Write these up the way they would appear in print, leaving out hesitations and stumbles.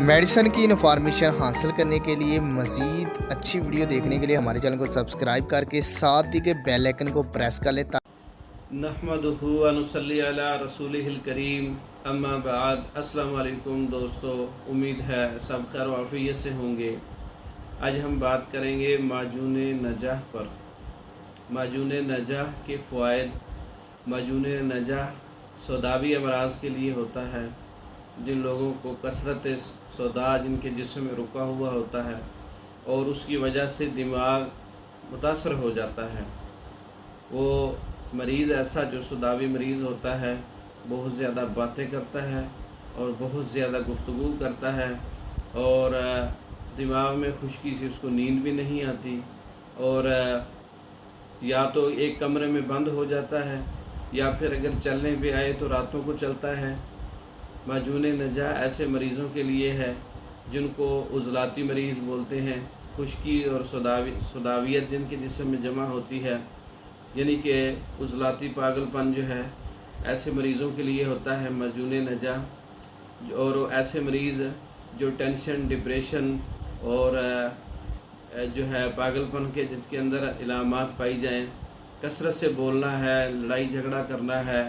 Medicine की information हासिल करने के लिए मज़ीद अच्छी वीडियो देखने के लिए हमारे चैनल को सब्सक्राइब करके साथ ही के बेल आइकन को प्रेस कर लें। नहमदुहु व नुसल्ली अला रसूलिहिल करीम अम्मा बाद। अस्सलाम वालेकुम दोस्तों, उम्मीद है सब खैर वाफियत से होंगे। आज हम बात करेंगे माजून नजाह पर। माजून नजाह के फ़वाइद। माजून नजाह सौदावी अमराज के लिए होता है। जिन लोगों को कसरत सौदा जिनके जिस्म में रुका हुआ होता है और उसकी वजह से दिमाग मुतासर हो जाता है, वो मरीज़ ऐसा जो सौदावी मरीज़ होता है बहुत ज़्यादा बातें करता है और बहुत ज़्यादा गुफ्तगू करता है और दिमाग में खुश्की से उसको नींद भी नहीं आती और या तो एक कमरे में बंद हो जाता है या फिर अगर चलने पे आए तो रातों को चलता है। माजून नजाह ऐसे मरीज़ों के लिए है जिनको उज़लाती मरीज़ बोलते हैं। खुश्की और सौदावियत जिनके जिस्म में जमा होती है, यानी कि उज़लाती पागलपन जो है, ऐसे मरीज़ों के लिए होता है माजून नजाह। और ऐसे मरीज़ जो टेंशन, डिप्रेशन और जो है पागलपन के जिसके अंदर इलामात पाई जाएं, कसरत से बोलना है, लड़ाई झगड़ा करना है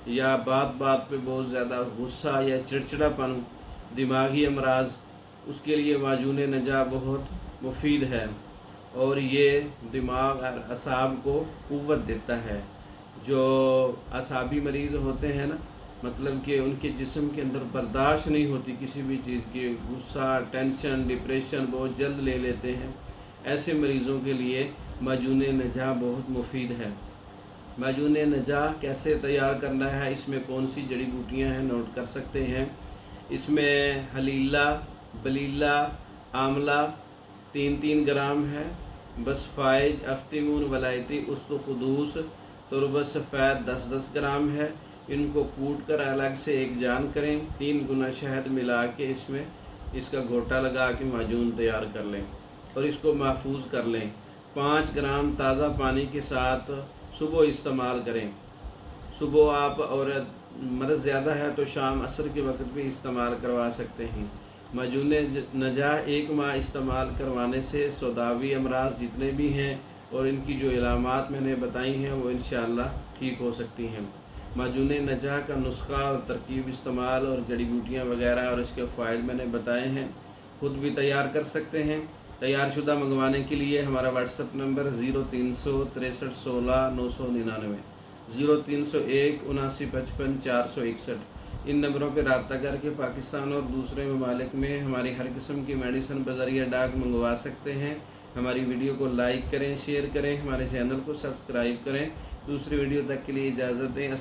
या बात बात पे बहुत ज़्यादा गुस्सा या चिड़चिड़ापन, दिमागी अमराज, उसके लिए माजून नजाह बहुत मुफीद है और ये दिमाग और असाब को क़ुव्वत देता है। जो असाबी मरीज़ होते हैं ना, मतलब कि उनके जिस्म के अंदर बर्दाश्त नहीं होती किसी भी चीज़ की, गुस्सा, टेंशन, डिप्रेशन बहुत जल्द ले लेते हैं, ऐसे मरीज़ों के लिए माजून नजाह बहुत मुफीद है। माजून नजाह कैसे तैयार करना है, इसमें कौन सी जड़ी बूटियाँ हैं, नोट कर सकते हैं। इसमें हलीला, बलीला, आमला 3-3 ग्राम है। बसफ़ाइज, अफ्तीमून, वलायती, उस्तुखुदूस, तुरबत सफ़ेद 10-10 ग्राम है। इनको कूट कर अलग से एक जान करें। 3 गुना शहद मिला के इसमें इसका घोटा लगा के माजून तैयार कर लें और इसको महफूज कर लें। 5 ग्राम ताज़ा पानी के साथ सुबह इस्तेमाल करें। सुबह आप, और मर्ज़ ज़्यादा है तो शाम असर के वक्त भी इस्तेमाल करवा सकते हैं। माजून नजाह 1 माह इस्तेमाल करवाने से सौदावी अमराज जितने भी हैं और इनकी जो इलामात मैंने बताई हैं वो इंशाअल्लाह ठीक हो सकती हैं। माजून नजाह का नुस्खा और तरकीब, इस्तेमाल और जड़ी बूटियाँ वगैरह और इसके फ़ायदे मैंने बताए हैं। ख़ुद भी तैयार कर सकते हैं। तैयार शुदा मंगवाने के लिए हमारा व्हाट्सएप नंबर 0363 16 999, 0301 79 55 461। इन नंबरों पर रब्ता करके पाकिस्तान और दूसरे ममालिक में हमारी हर किस्म की मेडिसिन बज़रिया डाक मंगवा सकते हैं। हमारी वीडियो को लाइक करें, शेयर करें, हमारे चैनल को सब्सक्राइब करें। दूसरी वीडियो तक के लिए इजाज़त दें।